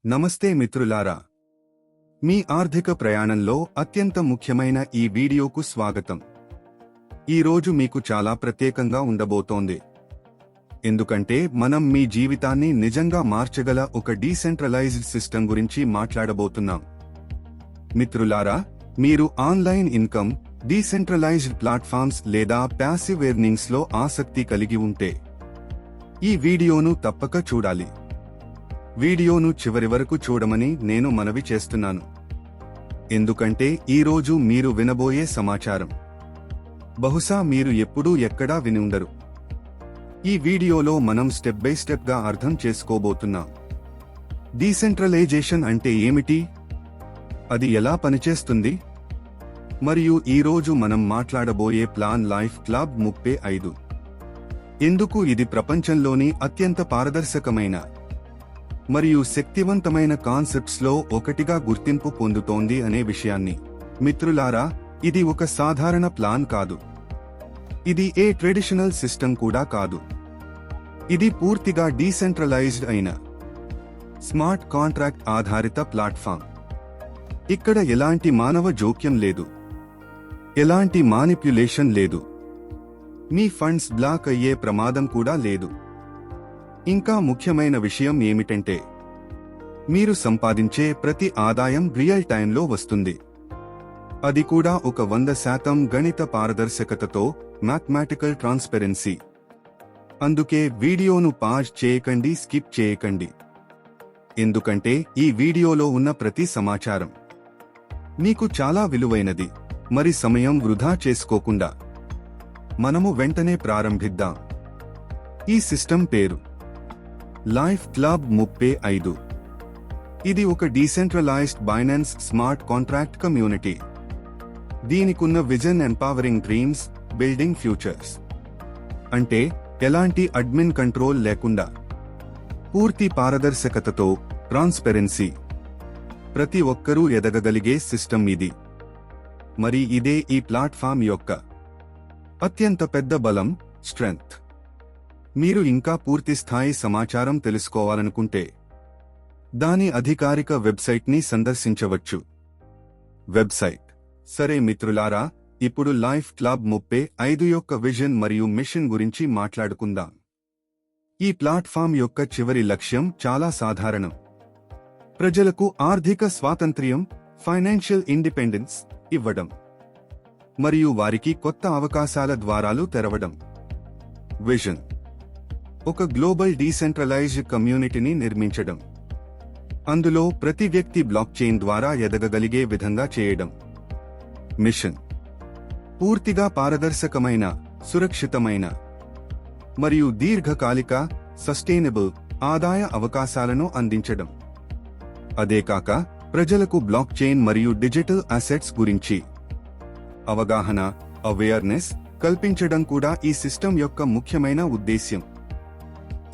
నమస్తే మిత్రులారా, మీ ఆర్థిక ప్రయాణంలో అత్యంత ముఖ్యమైన ఈ వీడియోకు స్వాగతం. ఈరోజు మీకు చాలా ప్రత్యేకంగా ఉండబోతోంది. ఎందుకంటే మనం మీ జీవితాన్ని నిజంగా మార్చగల ఒక డీసెంట్రలైజ్డ్ సిస్టమ్ గురించి మాట్లాడబోతున్నాం. మిత్రులారా, మీరు ఆన్లైన్ ఇన్కమ్, డీసెంట్రలైజ్డ్ ప్లాట్ఫామ్స్ లేదా ప్యాసివ్ ఎర్నింగ్స్ లో ఆసక్తి కలిగి ఉంటే ఈ వీడియోను తప్పక చూడాలి. వీడియోను చివరి వరకు చూడమని నేను మనవి చేస్తున్నాను. ఎందుకంటే ఈరోజు మీరు వినబోయే సమాచారం బహుశా మీరు ఎప్పుడూ ఎక్కడా విని ఉండరు. ఈ వీడియోలో మనం స్టెప్ బై స్టెప్ గా అర్థం చేసుకోబోతున్నాం. డీసెంట్రలైజేషన్ అంటే ఏమిటి, అది ఎలా పనిచేస్తుంది, మరియు ఈరోజు మనం మాట్లాడబోయే ప్లాన్ లైఫ్ క్లబ్ 35 ఎందుకు ఇది ప్రపంచంలోని అత్యంత పారదర్శకమైన మరియు శక్తివంతమైన కాన్సెప్ట్స్ లో ఒకటిగా గుర్తింపు పొందుతోంది అనే విషయాన్ని. మిత్రులారా, ఇది ఒక సాధారణ ప్లాన్ కాదు. ఇది ఏ ట్రెడిషనల్ సిస్టమ్ కూడా కాదు. ఇది పూర్తిగా డీసెంట్రలైజ్డ్ అయిన స్మార్ట్ కాంట్రాక్ట్ ఆధారిత ప్లాట్ఫామ్. ఇక్కడ ఎలాంటి మానవ జోక్యం లేదు, ఎలాంటి మానిప్యులేషన్ లేదు, మీ ఫండ్స్ బ్లాక్ అయ్యే ప్రమాదం కూడా లేదు. ఇంకా ముఖ్యమైన విషయం ఏమిటంటే మీరు సంపాదించే ప్రతి ఆదాయం రియల్ టైంలో వస్తుంది. అది కూడా ఒక 100% గణిత పారదర్శకతతో, మ్యాథమెటికల్ ట్రాన్స్పరెన్సీ. అందుకే వీడియోను పాజ్ చేయకండి, స్కిప్ చేయకండి. ఎందుకంటే ఈ వీడియోలో ఉన్న ప్రతి సమాచారం మీకు చాలా విలువైనది. మరి సమయం వృధా చేసుకోకుండా మనము వెంటనే ప్రారంభిద్దాం. ఈ సిస్టమ్ పేరు లైఫ్ క్లబ్ 35. ఇది ఒక decentralized Binance smart contract community. దీనికున్న vision empowering dreams, building futures. అంటే ఎలాంటి అడ్మిన్ కంట్రోల్ లేకుండా పూర్తి పారదర్శకతతో, ట్రాన్స్పరెన్సీ. ప్రతి ఒక్కరూ ఎదగగలిగే సిస్టమ్ ఇది. మరి ఇదే ఈ ప్లాట్ఫామ్ యొక్క అత్యంత పెద్ద బలం, స్ట్రెంగ్త్. మీరు ఇంకా పూర్తి స్థాయి సమాచారం తెలుసుకోవాలనుకుంటే దాని అధికారిక వెబ్సైట్ని సందర్శించవచ్చు. వెబ్సైట్. సరే మిత్రులారా, ఇప్పుడు లైఫ్ క్లబ్ 35 యొక్క విజన్ మరియు మిషన్ గురించి మాట్లాడుకుందాం. ఈ ప్లాట్ఫామ్ యొక్క చివరి లక్ష్యం చాలా సాధారణం. ప్రజలకు ఆర్థిక స్వాతంత్ర్యం, ఫైనాన్షియల్ ఇండిపెండెన్స్ ఇవ్వడం మరియు వారికి కొత్త అవకాశాల ద్వారాలు తెరవడం. విజన్: ఒక గ్లోబల్ డీసెంట్రలైజ్డ్ కమ్యూనిటీని నిర్మించడం. అందులో ప్రతి వ్యక్తి బ్లాక్ చైన్ ద్వారా ఎదగగలిగే విధంగా చేయడం. మిషన్: పూర్తిగా పారదర్శకమైన, సురక్షితమైన మరియు దీర్ఘకాలిక, సస్టైనబుల్ ఆదాయ అవకాశాలను అందించడం. అదేకాక ప్రజలకు బ్లాక్ చైన్ మరియు డిజిటల్ అసెట్స్ గురించి అవగాహన, అవేర్నెస్ కల్పించడం కూడా ఈ సిస్టమ్ యొక్క ముఖ్యమైన ఉద్దేశ్యం.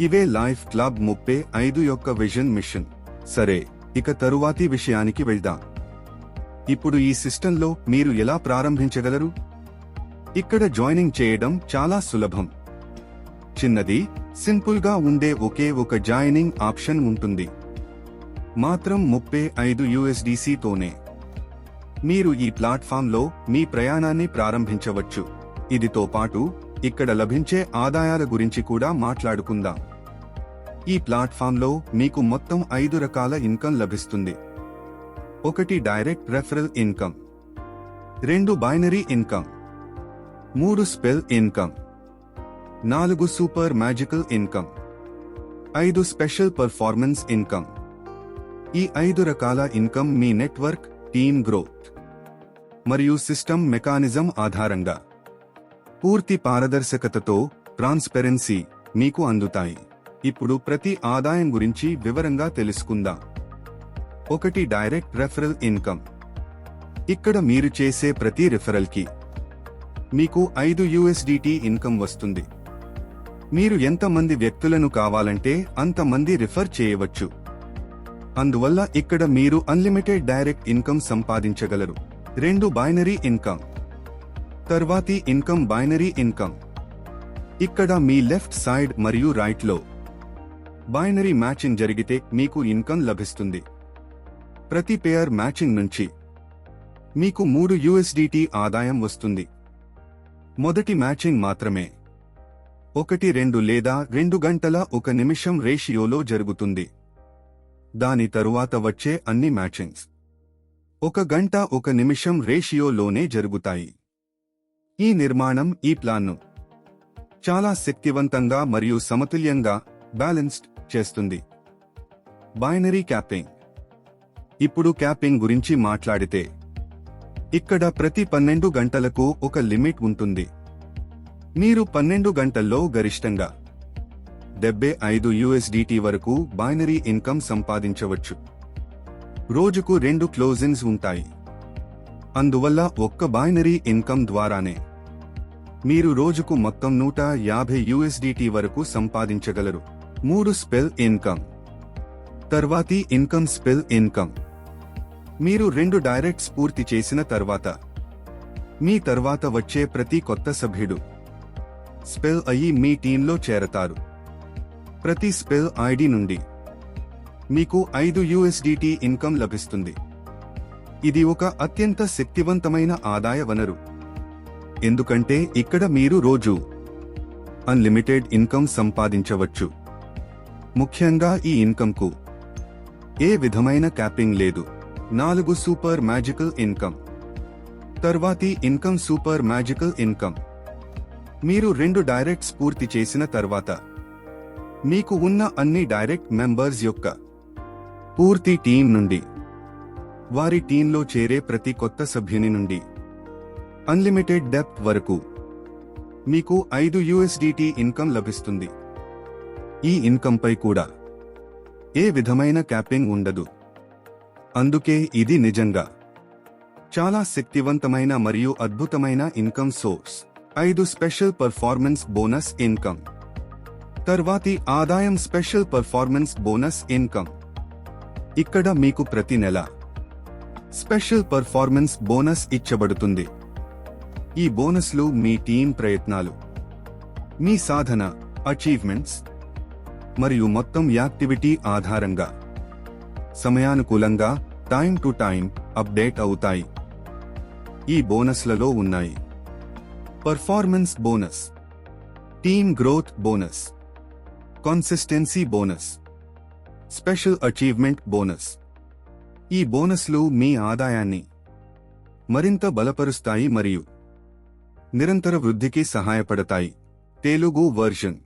ఇవే లైఫ్ క్లబ్ 35 యొక్క విజన్, మిషన్. సరే, ఇక తరువాతి విషయానికి వెళ్దాం. ఇప్పుడు ఈ సిస్టంలో మీరు ఎలా ప్రారంభించగలరు? ఇక్కడ జాయినింగ్ చేయడం చాలా సులభం. చిన్నది, సింపుల్ గా ఉండే ఒకే ఒక జాయినింగ్ ఆప్షన్ ఉంటుంది. మాత్రం $35 తోనే మీరు ఈ ప్లాట్ఫామ్లో మీ ప్రయాణాన్ని ప్రారంభించవచ్చు. ఇదితో పాటు ఇక్కడ లభించే ఆదాయాల గురించి కూడా మాట్లాడుకుందాం. ఈ ప్లాట్ఫామ్లో మీకు మొత్తం 5 రకాల ఇన్కమ్ లభిస్తుంది. 1 direct referral income, 2 binary income, 3 spell income, 4 super magical income, 5 special performance income. ఈ 5 రకాల ఇన్కమ్ మీ నెట్వర్క్, టీమ్ గ్రోత్ మరియు సిస్టమ్ మెకానిజం ఆధారంగా పూర్తి పారదర్శకతతో, ట్రాన్స్పరెన్సీ మీకు అందుతాయి. ఇప్పుడు ప్రతి ఆదాయం గురించి వివరంగా తెలుసుకుందాం. 1 డైరెక్ట్ రెఫరల్ ఇన్కమ్. ఇక్కడ మీరు చేసే ప్రతి రిఫరల్కి మీకు $5 ఇన్కమ్ వస్తుంది. మీరు ఎంతమంది వ్యక్తులను కావాలంటే అంతమంది రిఫర్ చేయవచ్చు. అందువల్ల ఇక్కడ మీరు అన్లిమిటెడ్ డైరెక్ట్ ఇన్కమ్ సంపాదించగలరు. 2 బైనరీ ఇన్కమ్. తర్వాతి ఇన్కమ్ బైనరీ ఇన్కమ్. ఇక్కడ మీ లెఫ్ట్ సైడ్ మరియు రైట్ లో బైనరీ మ్యాచింగ్ జరిగితే మీకు ఇన్కమ్ లభిస్తుంది. ప్రతి పేర్ మ్యాచింగ్ నుంచి మీకు 3 USDT ఆదాయం వస్తుంది. మొదటి మ్యాచింగ్ మాత్రమే 1-2 లేదా 2 గంటల 1 నిమిషం రేషియోలో జరుగుతుంది. దాని తరువాత వచ్చే అన్ని మ్యాచింగ్స్ 1 గంట 1 నిమిషం రేషియోలోనే జరుగుతాయి. ఈ నిర్మాణం ఈ ప్లాన్ను చాలా శక్తివంతంగా మరియు సమతుల్యంగా బ్యాలెన్స్డ్ చేస్తుంది. Binary capping. ఇప్పుడు క్యాపింగ్ గురించి మాట్లాడితే ఇక్కడ ప్రతి 12 గంటలకు ఒక లిమిట్ ఉంటుంది. మీరు 12 గంటల్లో గరిష్టంగా 75 USDT వరకు బైనరీ ఇన్కమ్ సంపాదించవచ్చు. రోజుకు 2 క్లోజింగ్స్ ఉంటాయి. అందువల్ల ఒక్క బైనరీ ఇన్కమ్ ద్వారానే మీరు రోజుకు మొత్తం 150 USDT వరకు సంపాదించగలరు. 3 స్పెల్ ఇన్కమ్. తర్వాతి ఇన్కమ్ స్పెల్ ఇన్కమ్. మీరు 2 డైరెక్ట్స్ పూర్తి చేసిన తర్వాత మీ తర్వాత వచ్చే ప్రతి కొత్త సభ్యుడు స్పెల్ అయ్యి మీ టీంలో చేరతారు. ప్రతి స్పెల్ ఐడి నుండి మీకు 5 USDT ఇన్కమ్ లభిస్తుంది. ఇది ఒక అత్యంత శక్తివంతమైన ఆదాయ వనరు. ఎందుకంటే ఇక్కడ మీరు రోజు అన్లిమిటెడ్ ఇన్కమ్ సంపాదించవచ్చు. ముఖ్యంగా ఈ ఇన్కమ్కు ఏ విధమైన క్యాపింగ్ లేదు. 4 సూపర్ మ్యాజికల్ ఇన్కమ్. తర్వాతి ఇన్కమ్ సూపర్ మ్యాజికల్ ఇన్కమ్. మీరు 2 డైరెక్ట్స్ పూర్తి చేసిన తర్వాత మీకు ఉన్న అన్ని డైరెక్ట్ మెంబర్స్ యొక్క పూర్తి టీం నుండి వారి టీంలో చేరే ప్రతి కొత్త సభ్యుని నుండి అన్లిమిటెడ్ డెప్త్ వరకు మీకు 5 USDT ఇన్కమ్ లభిస్తుంది. ఈ ఇన్కంపై కూడా ఏ విధమైన క్యాపింగ్ ఉండదు. అందుకే ఇది నిజంగా చాలా శక్తివంతమైన మరియు అద్భుతమైన income source. 5 special performance bonus income. తర్వాతి ఆదాయం స్పెషల్ పర్ఫార్మెన్స్ బోనస్ ఇన్కమ్. ఇక్కడ మీకు ప్రతి నెల స్పెషల్ పర్ఫార్మెన్స్ బోనస్ ఇచ్చబడుతుంది. ఈ బోనస్లు మీ టీం ప్రయత్నాలు, మీ సాధన, అచీవ్మెంట్స్ మరియు మొత్తం యాక్టివిటీ ఆధారంగా సమయానుకూలంగా టైం టు టైం అప్డేట్ అవుతాయి. ఈ బోనస్లలో ఉన్నాయి performance bonus, team growth bonus, consistency bonus, special achievement bonus. ఈ బోనస్లు మీ ఆదాయాన్ని మరింత బలపరుస్తాయి మరియు నిరంతర వృద్ధికి సహాయపడతాయి. తెలుగు వర్జన్.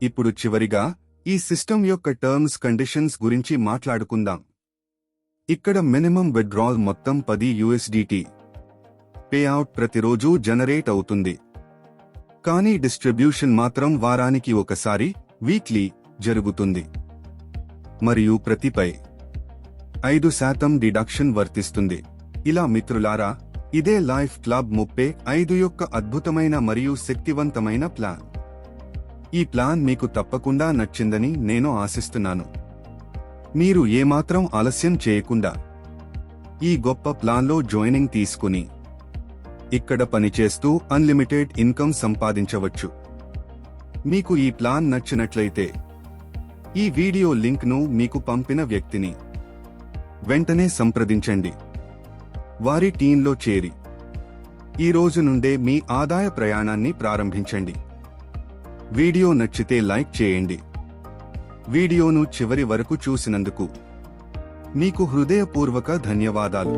ఇప్పుడు చివరిగా ఈ సిస్టమ్ యొక్క టర్మ్స్ కండిషన్స్ గురించి మాట్లాడుకుందాం. ఇక్కడ మినిమం విత్డ్రాల్ మొత్తం 10 USDT. పేఅవుట్ ప్రతిరోజు జనరేట్ అవుతుంది. కానీ డిస్ట్రిబ్యూషన్ మాత్రం వారానికి ఒకసారి వీక్లీ జరుగుతుంది. మరియు ప్రతిపై 5% డిడక్షన్ వర్తిస్తుంది. ఇలా మిత్రులారా, ఇదే లైఫ్ క్లబ్ 35 యొక్క అద్భుతమైన మరియు శక్తివంతమైన ప్లాన్. ఈ ప్లాన్ మీకు తప్పకుండా నచ్చిందని నేను ఆశిస్తున్నాను. మీరు ఏమాత్రం ఆలస్యం చేయకుండా ఈ గొప్ప ప్లాన్లో జాయినింగ్ తీసుకుని ఇక్కడ పనిచేస్తూ అన్లిమిటెడ్ ఇన్కమ్ సంపాదించవచ్చు. మీకు ఈ ప్లాన్ నచ్చినట్లయితే ఈ వీడియో లింక్ను మీకు పంపిన వ్యక్తిని వెంటనే సంప్రదించండి. వారి టీంలో చేరి ఈ రోజు నుండే మీ ఆదాయ ప్రయాణాన్ని ప్రారంభించండి. వీడియో నచ్చితే లైక్ చేయండి. వీడియోను చివరి వరకు చూసినందుకు మీకు హృదయపూర్వక ధన్యవాదాలు.